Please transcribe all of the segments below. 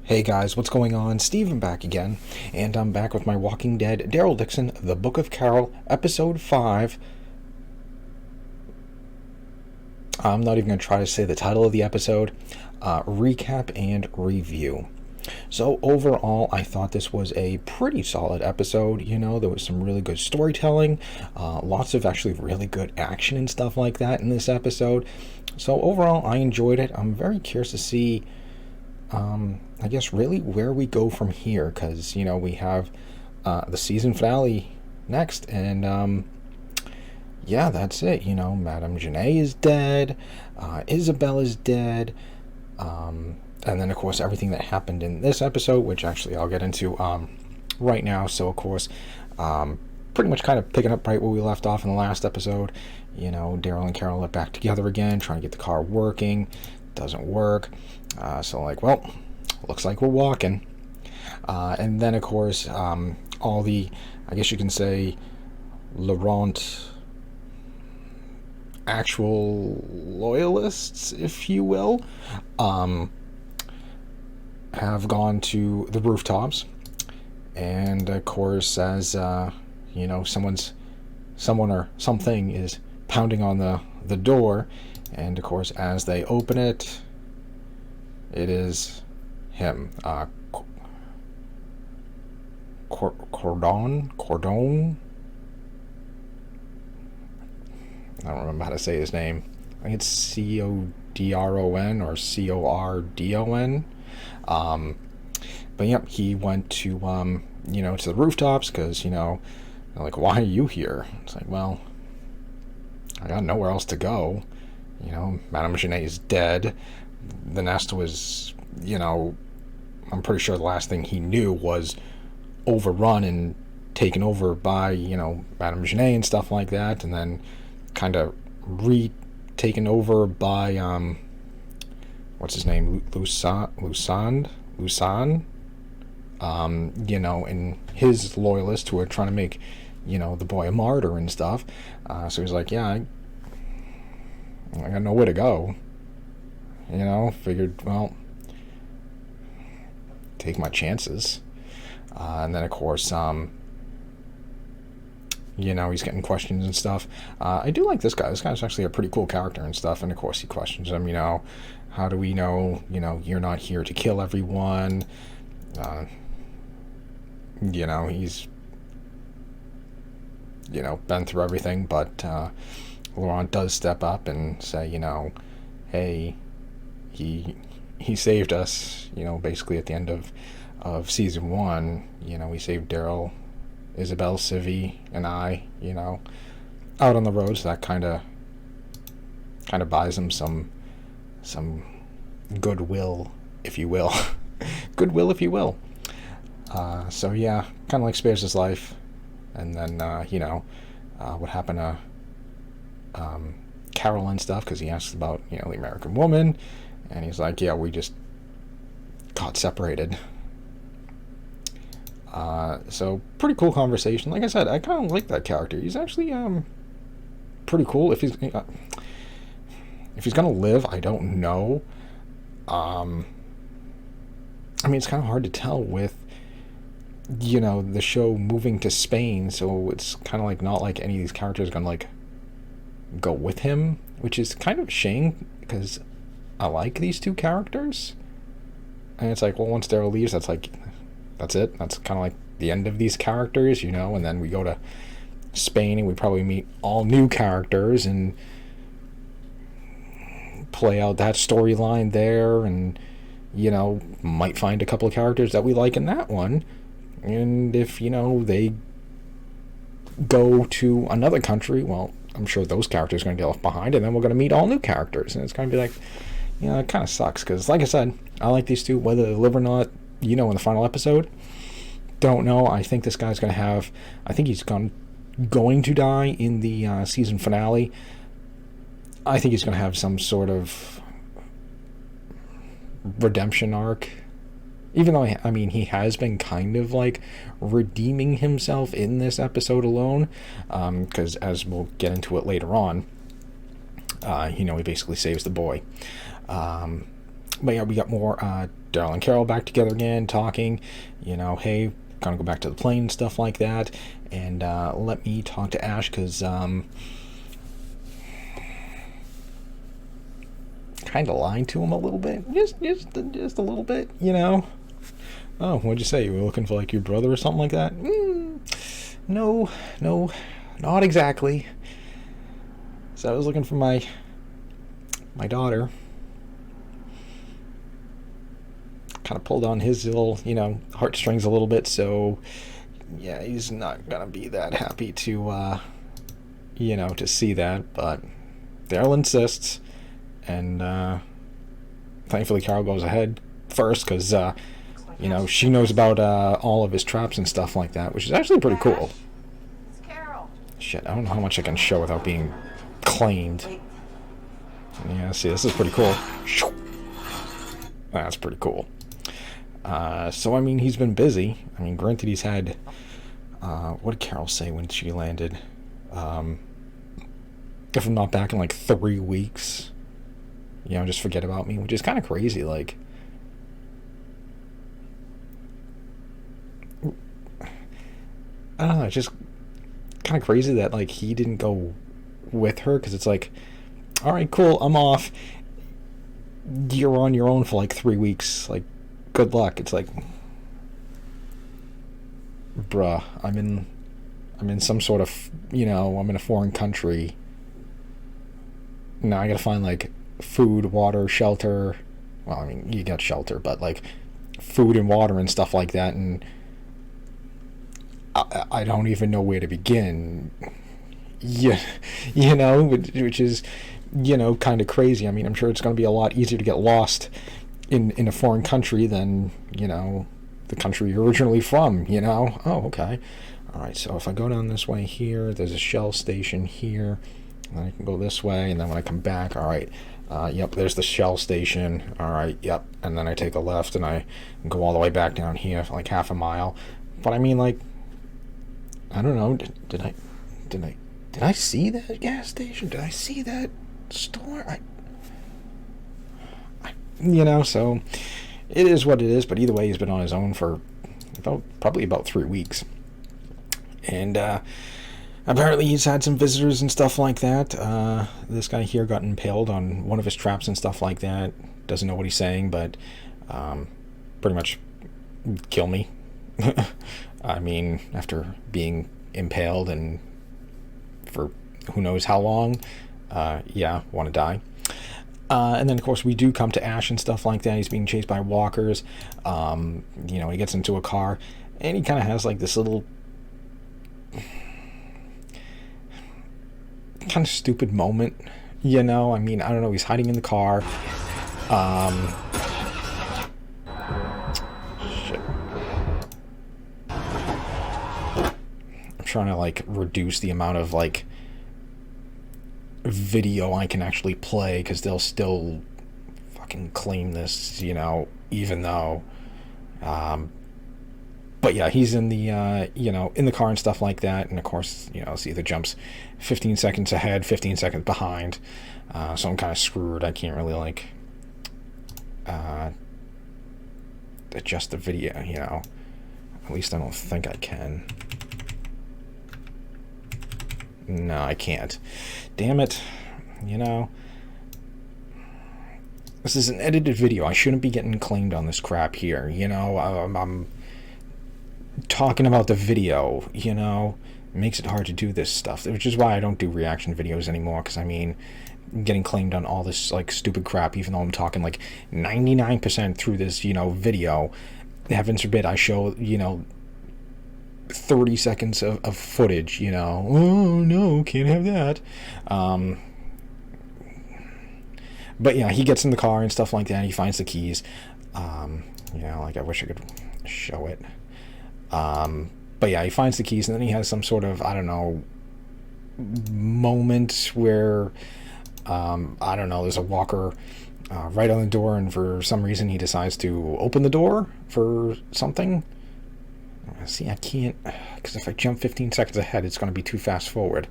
Hey guys, what's going on? Steven back again, and I'm back with my Walking Dead Daryl Dixon, The Book of Carol, Episode 5. I'm not even going to try to say the title of the episode. Recap and review. So overall, I thought this was a pretty solid episode. There was some really good storytelling, lots of actually really good action and stuff like that in this episode. So overall, I enjoyed it. I'm very curious to see I guess really where we go from here, because we have the season finale next, and yeah, that's it. Madame Janae is dead, Isabel is dead, and then of course everything that happened in this episode, which actually I'll get into right now. So of course, pretty much kind of picking up right where we left off in the last episode. Daryl and Carol are back together again, trying to get the car working. Doesn't work. So well, looks like we're walking. And then of course, all the, I guess you can say, Laurent actual loyalists, if you will, have gone to the rooftops. And of course, as someone or something is pounding on the door, and of course as they open it, it is him, Cordon. I don't remember how to say his name. I think it's Codron or Cordon. But yep, he went to to the rooftops because they're like, why are you here? It's like, well, I got nowhere else to go. Madame Janae is dead. The nest was, I'm pretty sure the last thing he knew was overrun and taken over by, Madame Janae and stuff like that, and then kind of taken over by, what's his name, Lusan, and his loyalists who are trying to make, the boy a martyr and stuff. So he's like, yeah, I got nowhere to go. Figured, well, take my chances. And then, of course, he's getting questions and stuff. I do like this guy. This guy's actually a pretty cool character and stuff. And, of course, he questions him, how do we know, you're not here to kill everyone? He's, been through everything. But Laurent does step up and say, hey, he saved us, basically at the end of season 1. He saved Daryl, Isabel, Civvy, and I, out on the road. So that kind of buys him some goodwill, if you will. Goodwill, if you will. So yeah, kind of like spares his life. And then, what happened to Carol and stuff, because he asks about, the American woman. And he's like, yeah, we just got separated. So pretty cool conversation. Like I said, I kind of like that character. He's actually pretty cool. If he's gonna live, I don't know. It's kind of hard to tell with the show moving to Spain, so it's kind of like not like any of these characters are gonna like go with him, which is kind of a shame because I like these two characters. And it's like, well, once Daryl leaves, that's it. That's kind of like the end of these characters, and then we go to Spain and we probably meet all new characters and play out that storyline there, and might find a couple of characters that we like in that one. And if they go to another country, well, I'm sure those characters are going to get left behind, and then we're going to meet all new characters, and it's going to be like, it kind of sucks, because like I said, I like these two, whether they live or not, in the final episode, don't know. I think this guy's going to have, I think he's going to die in the season finale. I think he's going to have some sort of redemption arc, even though, he has been kind of like redeeming himself in this episode alone, because as we'll get into it later on, he basically saves the boy. But yeah, we got more Daryl and Carol back together again, talking. You know, hey, gonna go back to the plane and stuff like that. And let me talk to Ash, because kind of lying to him a little bit, just a little bit, you know. Oh, what'd you say? You were looking for like your brother or something like that? No, not exactly. So I was looking for my daughter. Kind of pulled on his little, you know, heartstrings a little bit. So yeah, he's not gonna be that happy to, you know, to see that. But Daryl insists, and thankfully Carol goes ahead first, because you know, she knows about all of his traps and stuff like that, which is actually pretty cool. It's Carol. Shit, I don't know how much I can show without being claimed. Yeah, see, this is pretty cool. That's pretty cool. So, I mean, he's been busy. I mean, granted, he's had... what did Carol say when she landed? If I'm not back in, like, 3 weeks, you know, just forget about me, which is kind of crazy, like... I don't know, it's just kind of crazy that, like, he didn't go with her, because it's like, alright, cool, I'm off. You're on your own for, like, 3 weeks. Like, good luck. It's like, bruh, I'm in some sort of, you know, I'm in a foreign country. Now I gotta find, like, food, water, shelter. Well, I mean, you got shelter, but, like, food and water and stuff like that, and I don't even know where to begin. Yeah, you know, which is, you know, kind of crazy. I mean, I'm sure it's going to be a lot easier to get lost in a foreign country than, you know, the country you're originally from, you know? Oh, okay. All right, so if I go down this way here, there's a Shell station here, and then I can go this way, and then when I come back, all right, yep, there's the Shell station, all right, yep, and then I take a left, and I go all the way back down here for like half a mile. But I mean, like, I don't know, did I see that gas station? Did I see that store? You know, so it is what it is. But either way, he's been on his own for probably about 3 weeks, and apparently he's had some visitors and stuff like that. This guy here got impaled on one of his traps and stuff like that. Doesn't know what he's saying, but pretty much kill me. I mean, after being impaled and for who knows how long, yeah, want to die. And then, of course, we do come to Ash and stuff like that. He's being chased by walkers. You know, he gets into a car, and he kind of has, like, this little kind of stupid moment, you know? I mean, I don't know, he's hiding in the car. Shit. I'm trying to, like, reduce the amount of, like, video I can actually play, because they'll still fucking claim this, you know, even though but yeah, he's in the you know, in the car and stuff like that, and of course, you know, see, the jumps 15 seconds ahead, 15 seconds behind, so I'm kind of screwed. I can't really, like, adjust the video, you know, at least I don't think I can. No, I can't. Damn it. You know, this is an edited video. I shouldn't be getting claimed on this crap here. You know, I'm talking about the video, you know. It makes it hard to do this stuff, which is why I don't do reaction videos anymore, because, I mean, getting claimed on all this, like, stupid crap, even though I'm talking, like, 99% through this, you know, video. Heavens forbid I show, you know, 30 seconds of footage, you know. Oh no, can't have that. But yeah, he gets in the car and stuff like that. He finds the keys. You know, like, I wish I could show it. But yeah, he finds the keys, and then he has some sort of, I don't know, moment where I don't know, there's a walker right on the door, and for some reason he decides to open the door for something. See, I can't, because if I jump 15 seconds ahead, it's going to be too fast forward.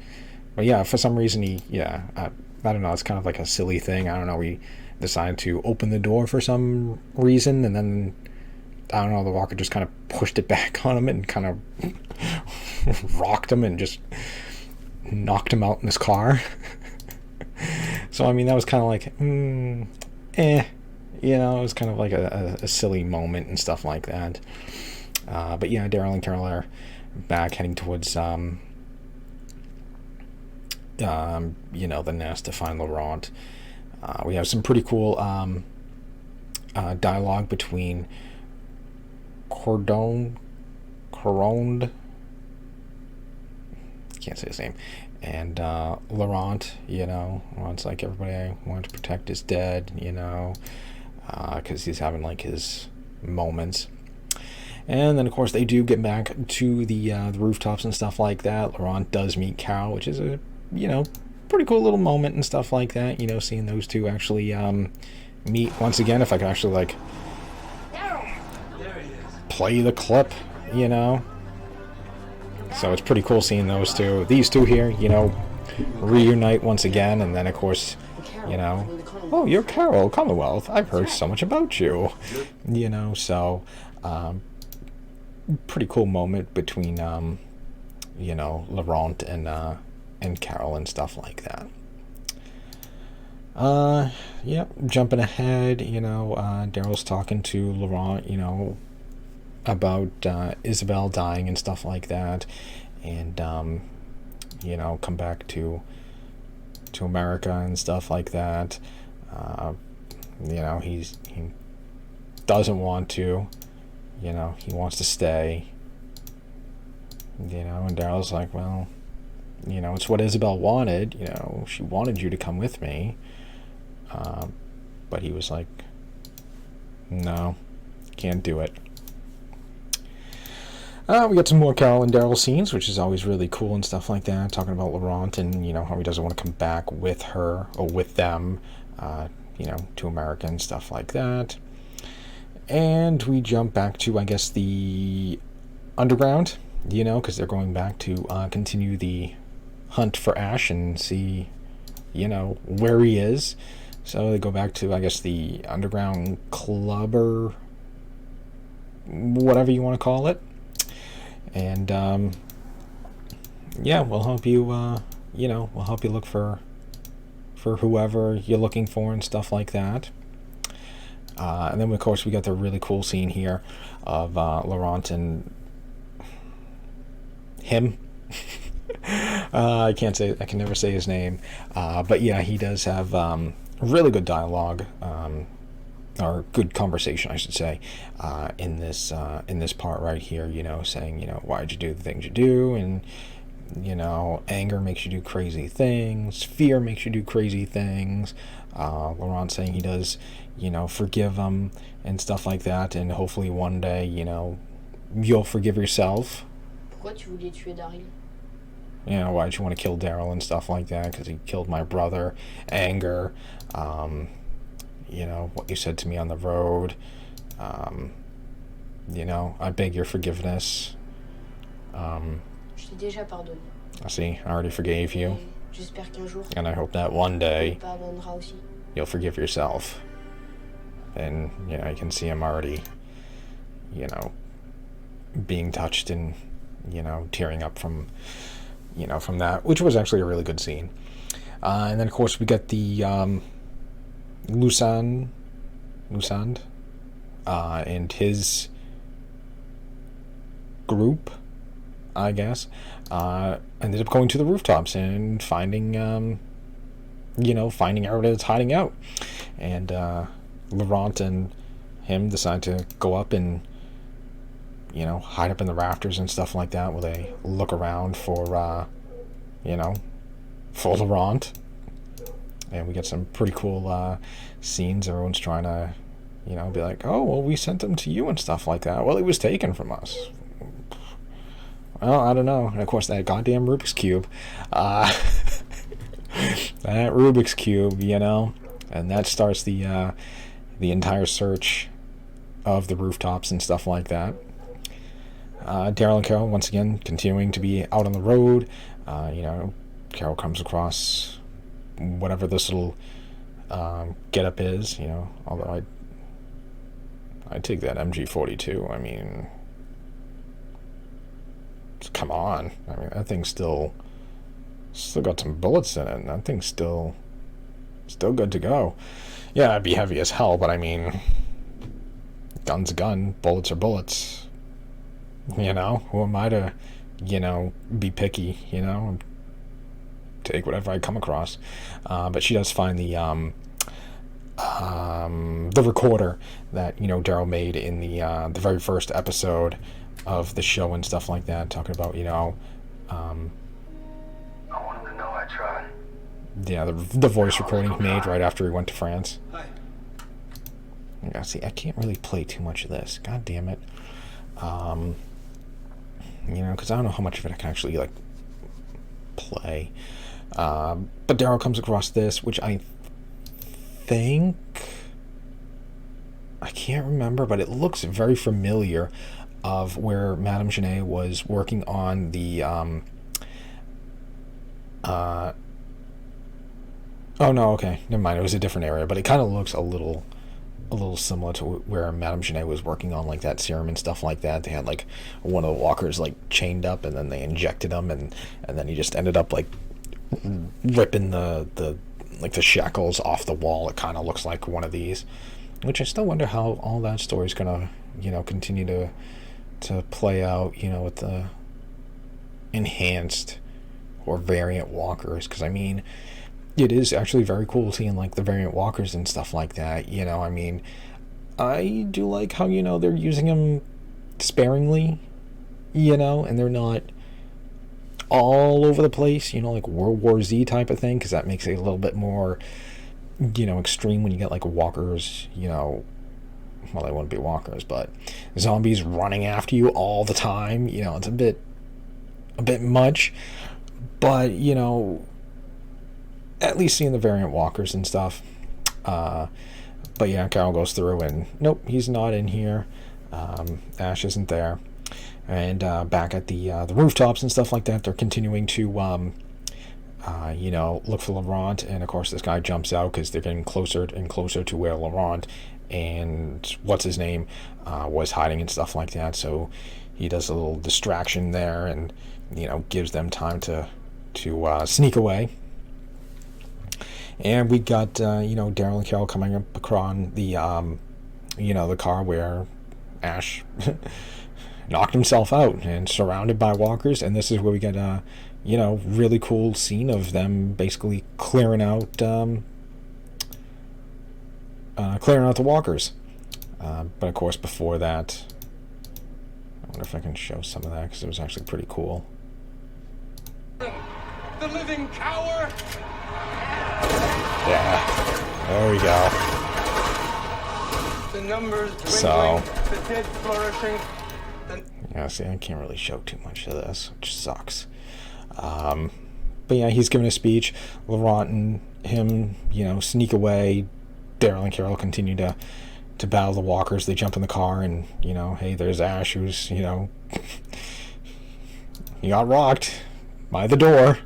But yeah, for some reason I don't know, it's kind of like a silly thing. I don't know, decided to open the door for some reason, and then I don't know, the walker just kind of pushed it back on him and kind of rocked him and just knocked him out in his car. So, I mean, that was kind of like, you know, it was kind of like a silly moment and stuff like that. But yeah, Daryl and Carol are back heading towards, you know, the nest to find Laurent. We have some pretty cool dialogue between Coronde, can't say his name, and Laurent. You know, Laurent's like, everybody I want to protect is dead, you know, because he's having like his moments. And then of course they do get back to the rooftops and stuff like that. Laurent does meet Carol, which is a, you know, pretty cool little moment and stuff like that, you know, seeing those two actually meet once again. If I could actually like play the clip, you know. So it's pretty cool seeing these two here, you know, reunite once again. And then of course, you know, oh, you're Carol Commonwealth, I've heard so much about you, you know. So pretty cool moment between you know, Laurent and Carol and stuff like that. Yeah, jumping ahead, you know, Daryl's talking to Laurent, you know, about Isabel dying and stuff like that, and you know, come back to America and stuff like that. You know, he doesn't want to, you know, he wants to stay, you know. And Daryl's like, well, you know, it's what Isabel wanted, you know, she wanted you to come with me. But he was like, no, can't do it. We got some more Carol and Daryl scenes, which is always really cool and stuff like that, talking about Laurent and, you know, how he doesn't want to come back with her or with them, you know, to America and stuff like that. And we jump back to, I guess, the underground, you know, because they're going back to continue the hunt for Ash and see, you know, where he is. So they go back to, I guess, the underground club or whatever you want to call it. And yeah, we'll help you, you know, we'll help you look for whoever you're looking for and stuff like that. And then, of course, we got the really cool scene here of Laurent and him. I can never say his name. But yeah, he does have really good dialogue, or good conversation, I should say, in this part right here, you know, saying, you know, why'd you do the things you do, and, you know, anger makes you do crazy things, fear makes you do crazy things. Laurent saying he does, you know, forgive him and stuff like that, and hopefully one day, you know, you'll forgive yourself. Pourquoi tu voulais tuer Daryl? You know, why'd you want to kill Daryl and stuff like that? Because he killed my brother. Anger. You know, what you said to me on the road. You know, I beg your forgiveness. Je t'ai déjà pardonné. See, I already forgave you. J'espère qu'un jour, And I hope that one day tu pardonneras aussi. you'll forgive yourself. And, you know, you can see him already, you know, being touched and, you know, tearing up from, you know, from that, which was actually a really good scene. And then, of course, we got the Lusand, and his group, I guess, ended up going to the rooftops and finding, you know, finding out it's hiding out. And Laurent and him decide to go up and, you know, hide up in the rafters and stuff like that, where they look around for, you know, for Laurent. And we get some pretty cool scenes. Everyone's trying to, you know, be like, oh, well, we sent him to you and stuff like that. Well, he was taken from us. Well, I don't know. And of course, that goddamn Rubik's Cube. That Rubik's Cube, you know. And that starts the entire search of the rooftops and stuff like that. Daryl and Carol, once again, continuing to be out on the road. You know, Carol comes across whatever this little getup is, although I'd take that MG42. I mean, come on. I mean, that thing's still got some bullets in it, and that thing's still good to go. Yeah, it'd be heavy as hell, but I mean, gun's a gun, bullets are bullets. Who am I to, be picky, take whatever I come across. But she does find the recorder that Daryl made in the very first episode of the show and stuff like that, talking about I want him to know I tried. yeah, the voice recording he made right after he went to France. Hi. Yeah, see, I can't really play too much of this. God damn it. Because I don't know how much of it I can actually play. But Daryl comes across this, which I think, I can't remember, but it looks very familiar, of where Madame Genet was working on the oh no, okay, never mind, it was a different area, but it kind of looks a little similar to where Madame Genet was working on that serum and stuff like that. They had one of the walkers chained up, and then they injected him, and then he just ended up ripping the shackles off the wall. It kind of looks like one of these, which I still wonder how all that story's gonna continue to play out, with the enhanced or variant walkers, because I mean, it is actually very cool seeing the variant walkers and stuff like that. I mean, I do like how they're using them sparingly, and they're not all over the place, like World War Z type of thing, because that makes it a little bit more extreme when you get walkers, well, they wouldn't be walkers, but zombies running after you all the time. It's a bit much, but at least seeing the variant walkers and stuff. But yeah, Carol goes through and nope, he's not in here. Ash isn't there, and back at the rooftops and stuff like that, they're continuing to look for Laurent, and of course this guy jumps out because they're getting closer and closer to where Laurent and what's his name was hiding and stuff like that. So he does a little distraction there, and gives them time to sneak away. And we got Daryl and Carol coming up across the the car where Ash knocked himself out and surrounded by walkers, and this is where we get really cool scene of them basically clearing out the walkers. But of course, before that, I wonder if I can show some of that, because it was actually pretty cool. The living cower! Yeah, there we go. The numbers So, dwindling, the dead flourishing. yeah, see, I can't really show too much of this, which sucks. But yeah, he's giving a speech. Laurent and him, sneak away. Daryl and Carol continue to battle the walkers. They jump in the car, and hey, there's Ash, who's he got rocked by the door,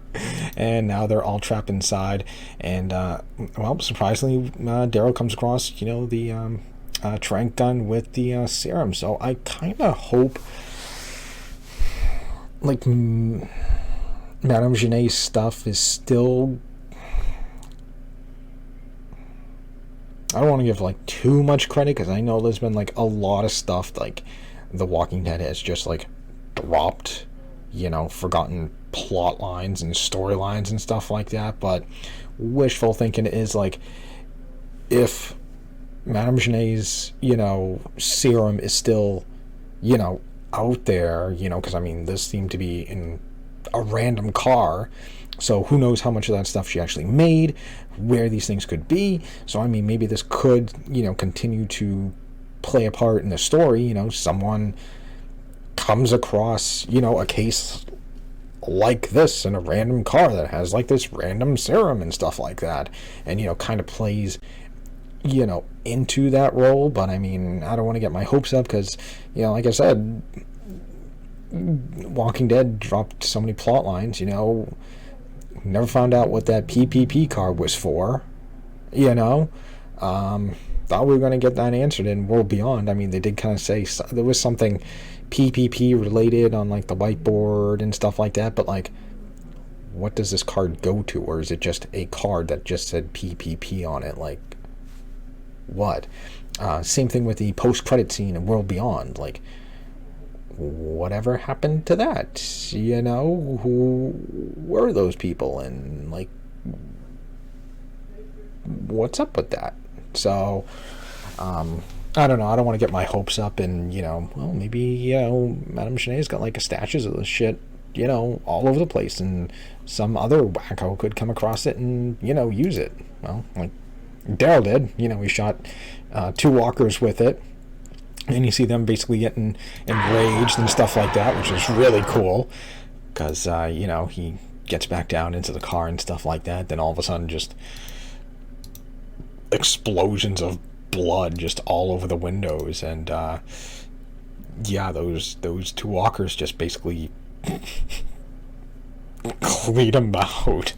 and now they're all trapped inside. And well, surprisingly, Daryl comes across the trank gun with the serum. So I kind of hope Madame Genet's stuff is still, I don't want to give too much credit, because I know there's been a lot of stuff The Walking Dead has just dropped, forgotten plot lines and storylines and stuff like that. But wishful thinking is if Madame Genet's serum is still out there, because I mean, this seemed to be in a random car, so who knows how much of that stuff she actually made, where these things could be. So I mean, maybe this could continue to play a part in the story. Someone comes across a case like this in a random car that has this random serum and stuff like that, and kind of plays into that role. But I mean, I don't want to get my hopes up, because like I said, Walking Dead dropped so many plot lines. Never found out what that PPP card was for. you know. Thought we were going to get that answered in World Beyond. I mean, they did kind of say there was something PPP related on like the whiteboard and stuff like that, but like, what does this card go to? Or is it just a card that just said PPP on it? Like, what? Same thing with the post-credit scene in World Beyond. Like, whatever happened to that? You know, who were those people? And like, what's up with that? So, I don't know. I don't want to get my hopes up and, well, maybe, Madame Chena's got like a stashes of this shit, all over the place, and some other wacko could come across it and, use it. Well, like Daryl did. He shot 2 walkers with it, and you see them basically getting enraged and stuff like that, which is really cool because, he gets back down into the car and stuff like that. Then all of a sudden, just explosions of blood just all over the windows, and those 2 walkers just basically cleaned them out.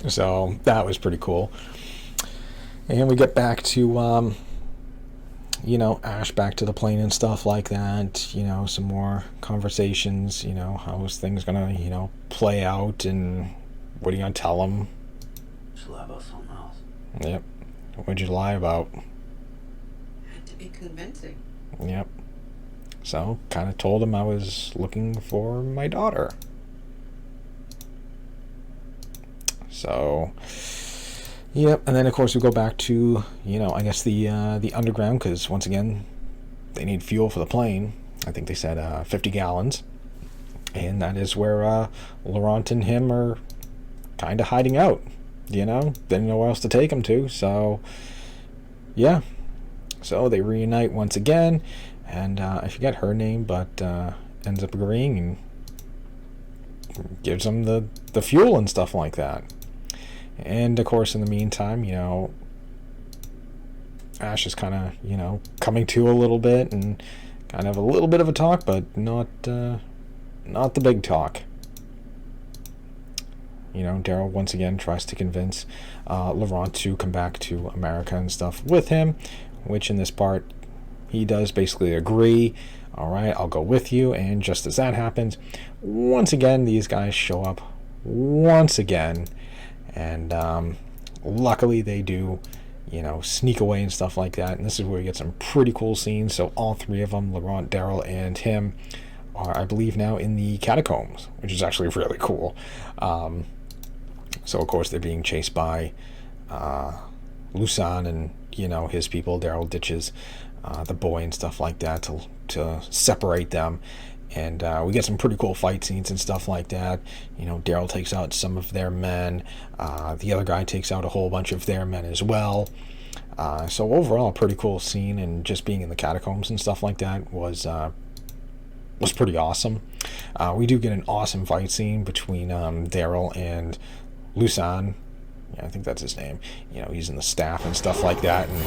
So that was pretty cool. And we get back to Ash back to the plane and stuff like that. Some more conversations. How's things gonna play out, and what are you gonna tell him? Just lie about something else. Yep. What'd you lie about? Had to be convincing. Yep. So, kind of told him I was looking for my daughter. So, yep. And then, of course, we go back to, I guess the underground, because, once again, they need fuel for the plane. I think they said 50 gallons. And that is where Laurent and him are kind of hiding out. Didn't know where else to take him to. So, yeah. So they reunite once again, and I forget her name, but ends up agreeing and gives them the fuel and stuff like that. And of course, in the meantime, Ash is kind of coming to a little bit and kind of a little bit of a talk, but not the big talk. Daryl once again tries to convince Laurent to come back to America and stuff with him, which in this part he does basically agree. All right, I'll go with you. And just as that happens, once again these guys show up once again, and luckily they do sneak away and stuff like that. And this is where we get some pretty cool scenes. So all 3 of them, Laurent, Daryl, and him, are, I believe, now in the catacombs, which is actually really cool. So of course they're being chased by Lusan and his people. Daryl ditches the boy and stuff like that to separate them, and we get some pretty cool fight scenes and stuff like that. Daryl takes out some of their men. The other guy takes out a whole bunch of their men as well. So overall, a pretty cool scene, and just being in the catacombs and stuff like that was pretty awesome. We do get an awesome fight scene between Daryl and Lusan. Yeah, I think that's his name. He's in the staff and stuff like that, and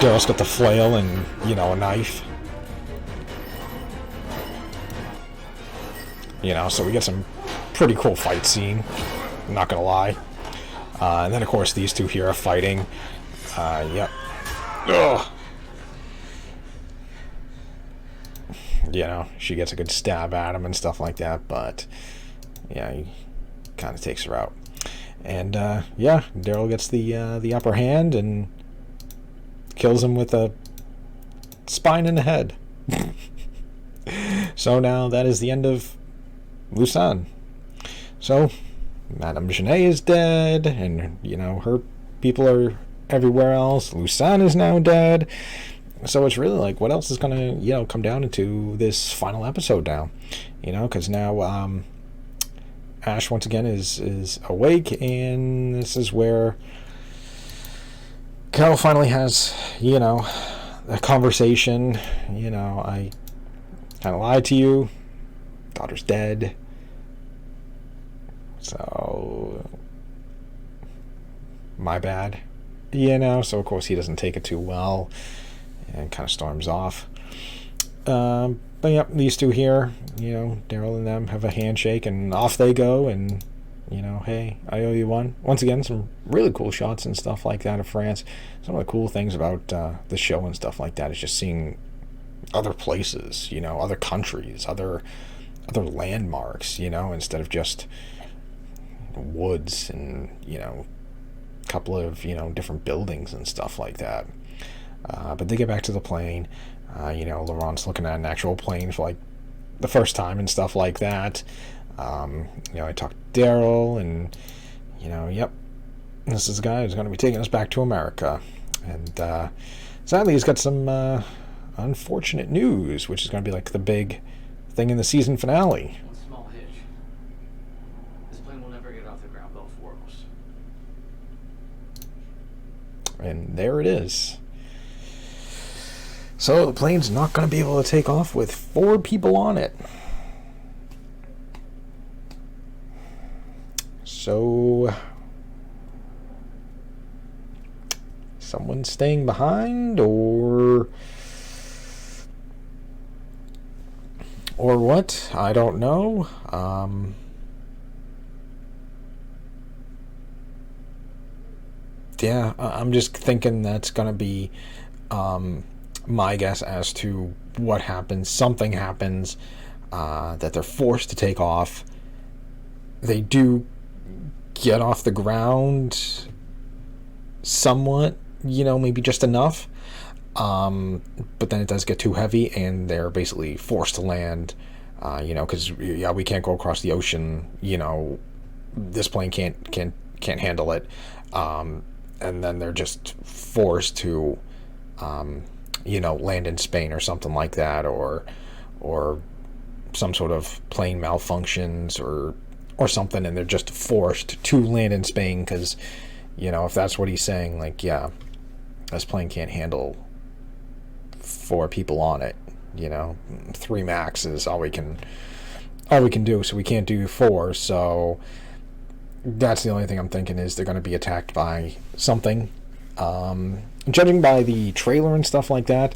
Daryl's got the flail and a knife. So we get some pretty cool fight scene, I'm not gonna lie. And then of course these 2 here are fighting. Yep. Ugh. She gets a good stab at him and stuff like that, but yeah, he kind of takes her out. And Daryl gets the upper hand and kills him with a spine in the head. So now that is the end of Lusan. So Madame Genet is dead, and her people are everywhere else. Lusan is now dead. So it's really like, what else is gonna come down into this final episode now? Because now Ash once again is awake, and this is where Carol finally has a conversation. I kind of lied to you. Daughter's dead. So my bad. So of course he doesn't take it too well and kind of storms off. But yeah, these 2 here, Daryl and them have a handshake, and off they go, and Hey, I owe you one. Once again, some really cool shots and stuff like that of France. Some of the cool things about the show and stuff like that is just seeing other places, other countries, other landmarks, instead of just woods and, a couple of, different buildings and stuff like that. But they get back to the plane. Laurent's looking at an actual plane for like the first time and stuff like that. I talked to Daryl, and yep, this is the guy who's going to be taking us back to America. And sadly, he's got some unfortunate news, which is going to be like the big thing in the season finale. One small hitch. This plane will never get off the ground both for us. And there it is. So the plane's not going to be able to take off with 4 people on it. So someone's staying behind, or what? I don't know. Yeah, I'm just thinking that's gonna be my guess as to what happens. Something happens that they're forced to take off. They do get off the ground somewhat, maybe just enough. But then it does get too heavy, and they're basically forced to land. Because we can't go across the ocean. This plane can't handle it. And then they're just forced to, land in Spain or something like that, or some sort of plane malfunctions or something, and they're just forced to land in Spain because, if that's what he's saying, like, yeah, this plane can't handle 4 people on it. 3 max is all we can do, so we can't do 4. So that's the only thing I'm thinking, is they're going to be attacked by something. Judging by the trailer and stuff like that,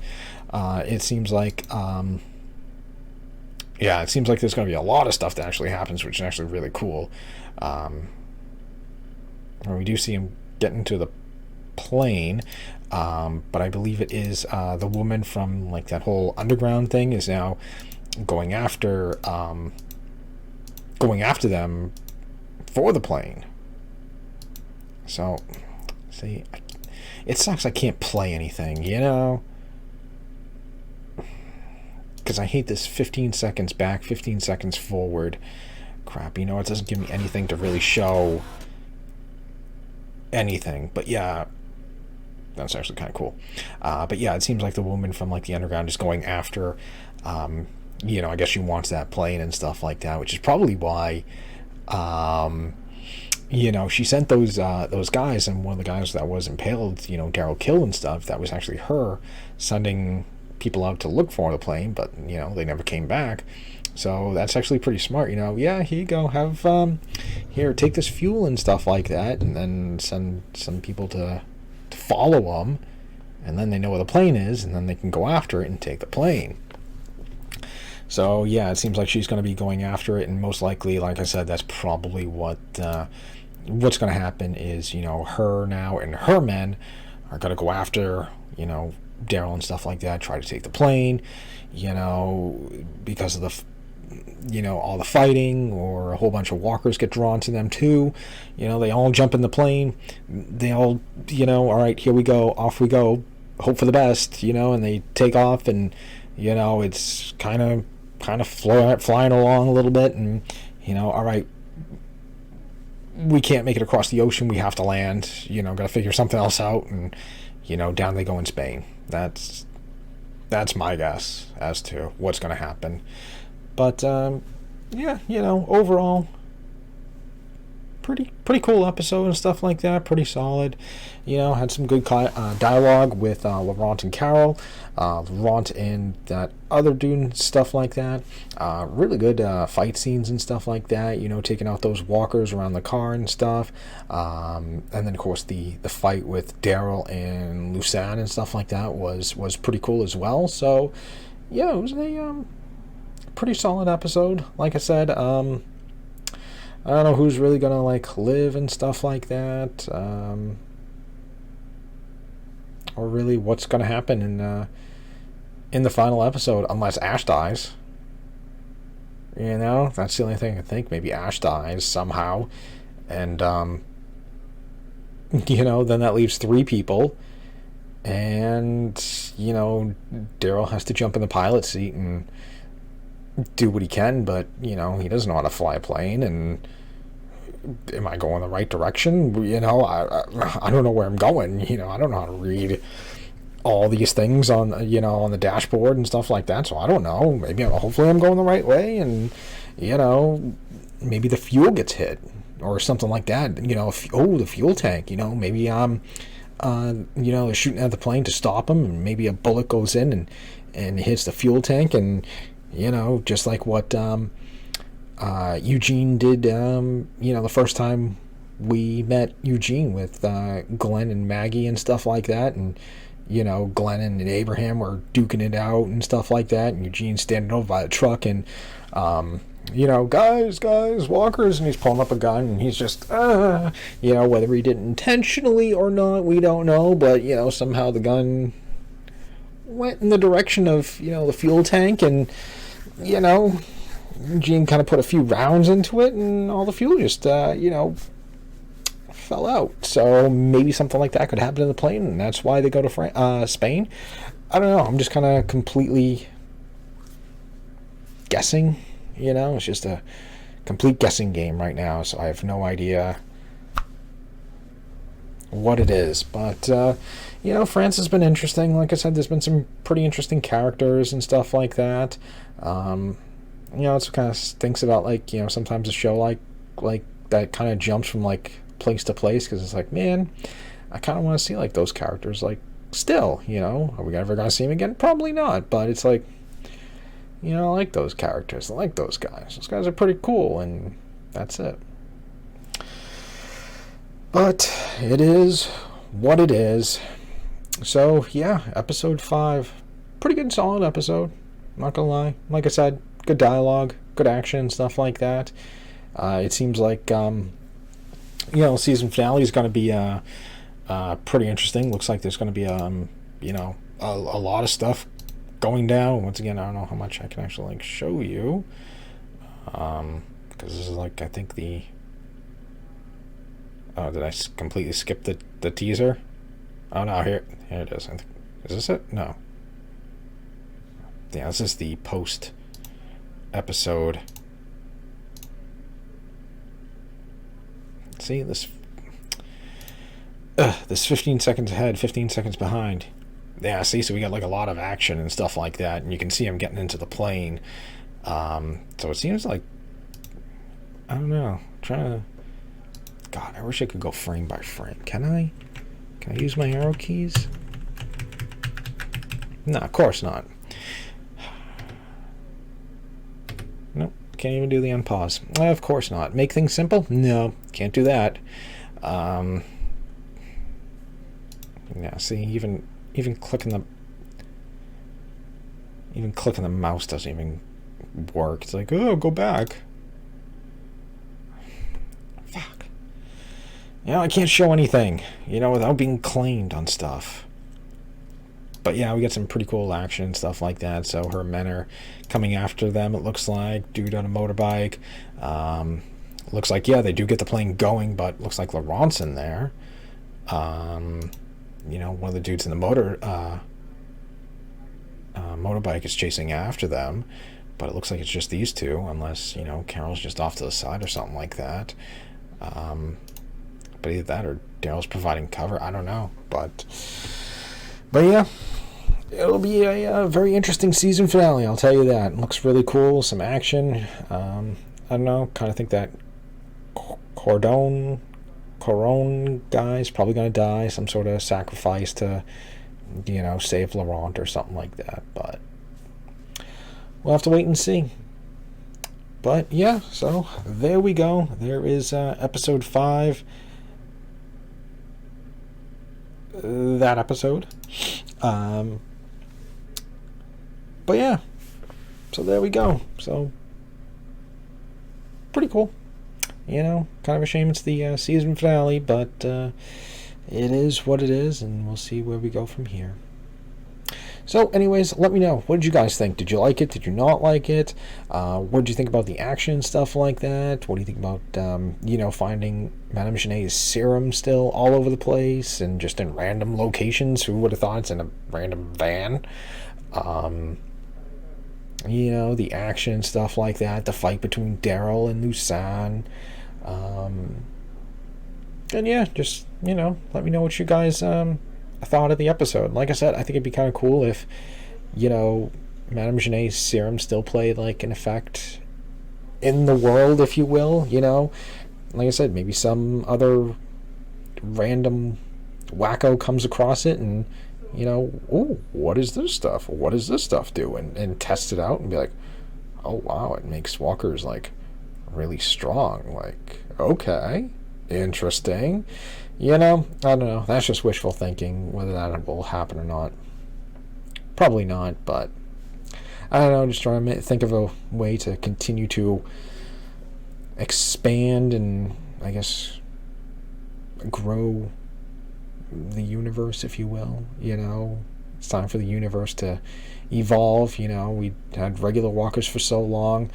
it seems like it seems like there's going to be a lot of stuff that actually happens, which is actually really cool. We do see him get into the plane, but I believe it is the woman from like that whole underground thing is now going after them for the plane. So, see, it sucks I can't play anything, because I hate this 15 seconds back, 15 seconds forward crap. It doesn't give me anything to really show anything. But yeah, that's actually kind of cool. But yeah, it seems like the woman from like the underground is going after, I guess she wants that plane and stuff like that, which is probably why, she sent those guys, and one of the guys that was impaled, Daryl killed and stuff, that was actually her sending people out to look for the plane, but they never came back. So that's actually pretty smart. Yeah, here you go, have here, take this fuel and stuff like that, and then send some people to follow them, and then they know where the plane is, and then they can go after it and take the plane. So yeah, it seems like she's going to be going after it, and most likely, like I said, that's probably what's going to happen is, her now and her men are going to go after, Daryl and stuff like that, try to take the plane, because of the, all the fighting, or a whole bunch of walkers get drawn to them too. They all jump in the plane. They all, all right, here we go, off we go, hope for the best, and they take off, and, it's kind of flying along a little bit, and, all right, we can't make it across the ocean, we have to land, gotta figure something else out, and, down they go in Spain. That's my guess as to what's going to happen. But yeah, overall, pretty cool episode and stuff like that. Pretty solid. Had some good dialogue with Laurent and Carol. Laurent and that other dude and stuff like that. Really good fight scenes and stuff like that. Taking out those walkers around the car and stuff. And then of course the fight with Daryl and Lucien and stuff like that was pretty cool as well. So yeah, it was a pretty solid episode. Like I said, I don't know who's really gonna like live and stuff like that, or really what's gonna happen in the final episode, unless Ash dies. You know, that's the only thing I think. Maybe Ash dies somehow, and you know, then that leaves 3 people, and you know, Daryl has to jump in the pilot seat and do what he can, but you know, he doesn't know how to fly a plane. And am I going the right direction? You know, I don't know where I'm going. You know, I don't know how to read all these things on, you know, on the dashboard and stuff like that. So I don't know. Maybe hopefully I'm going the right way, and you know, maybe the fuel gets hit or something like that. You know, the fuel tank. You know, maybe I'm, you know, shooting at the plane to stop him, and maybe a bullet goes in and hits the fuel tank, and you know, just like what Eugene did. You know, the first time we met Eugene with Glenn and Maggie and stuff like that, and you know, Glenn and Abraham were duking it out and stuff like that, and Eugene's standing over by the truck, and you know, guys, walkers, and he's pulling up a gun, and he's just, you know, whether he did it intentionally or not, we don't know, but you know, somehow the gun went in the direction of, you know, the fuel tank, and you know, Eugene kind of put a few rounds into it, and all the fuel just, you know, fell out. So maybe something like that could happen in the plane, and that's why they go to Spain. I don't know. I'm just kind of completely guessing. You know, it's just a complete guessing game right now, so I have no idea what it is. But you know, France has been interesting. Like I said, there's been some pretty interesting characters and stuff like that. You know, it's kind of stinks about, like, you know, sometimes a show like that kind of jumps from like place to place, because it's like, man, I kind of want to see like those characters like still, you know. Are we ever going to see them again? Probably not, but it's like, you know, I like those characters. I like those guys. Those guys are pretty cool, and that's it. But it is what it is. So yeah, episode 5, pretty good, solid episode, not gonna lie. Like I said, good dialogue, good action, stuff like that. It seems like you know, season finale is going to be pretty interesting. Looks like there's going to be you know, a lot of stuff going down. Once again, I don't know how much I can actually like show you, because this is like, I think the did I completely skip the teaser? Oh no, here it is. Is this it? No. Yeah, this is the post episode. See, this 15 seconds ahead, 15 seconds behind. Yeah, see, so we got like a lot of action and stuff like that, and you can see him getting into the plane. So it seems like, I don't know, God, I wish I could go frame by frame. Can I use my arrow keys? No, of course not. Nope, can't even do the unpause. Of course not. Make things simple? No, can't do that. Yeah, see, even clicking the mouse doesn't even work. It's like, oh, go back. Fuck. You know, I can't show anything, you know, without being claimed on stuff. But yeah, we got some pretty cool action and stuff like that. So her men are coming after them, it looks like. Dude on a motorbike. Looks like, yeah, they do get the plane going, but looks like Laurent's in there. You know, one of the dudes in the motorbike is chasing after them. But it looks like it's just these two, unless, you know, Carol's just off to the side or something like that. But either that or Daryl's providing cover. I don't know. But yeah, it'll be a very interesting season finale, I'll tell you that. It looks really cool, some action. I don't know, kind of think that Coron guy's probably going to die, some sort of sacrifice to, you know, save Laurent or something like that. But we'll have to wait and see. But yeah, so there we go. There is episode 5. That episode. But yeah, so there we go. So pretty cool. You know, kind of a shame it's the season finale, but it is what it is, and we'll see where we go from here. So, anyways, let me know. What did you guys think? Did you like it? Did you not like it? What did you think about the action, stuff like that? What do you think about, finding Madame Gene's serum still all over the place and just in random locations? Who would have thought it's in a random van? The action, stuff like that. The fight between Daryl and Lucien. And yeah, just, let me know what you guys thought of the episode. Like I said, I think it'd be kind of cool if, Madame Gene's serum still played like an effect in the world, if you will. Like I said, maybe some other random wacko comes across it and, oh, what is this stuff? What does this stuff do? And test it out and be like, oh wow, it makes walkers like really strong. Like, okay, interesting. I don't know. That's just wishful thinking, whether that will happen or not. Probably not, but I don't know. Just trying to think of a way to continue to expand and, I guess, grow the universe, if you will. It's time for the universe to evolve. We had regular walkers for so long.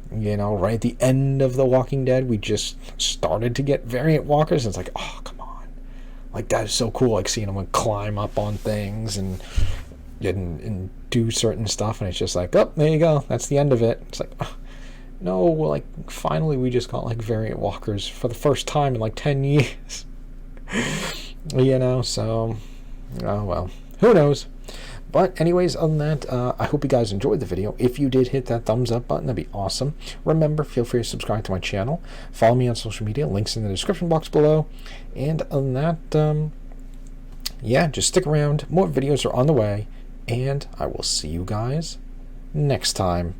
Right at the end of The Walking Dead, we just started to get variant walkers, and it's like, oh, come on. Like, that is so cool, like, seeing them like, climb up on things and do certain stuff, and it's just like, oh, there you go, that's the end of it. It's like, oh, no, well, like, finally we just got, like, variant walkers for the first time in, like, 10 years. So, oh, well, who knows? But anyways, other than that, I hope you guys enjoyed the video. If you did, hit that thumbs up button. That'd be awesome. Remember, feel free to subscribe to my channel. Follow me on social media. Links in the description box below. And other than that, yeah, just stick around. More videos are on the way. And I will see you guys next time.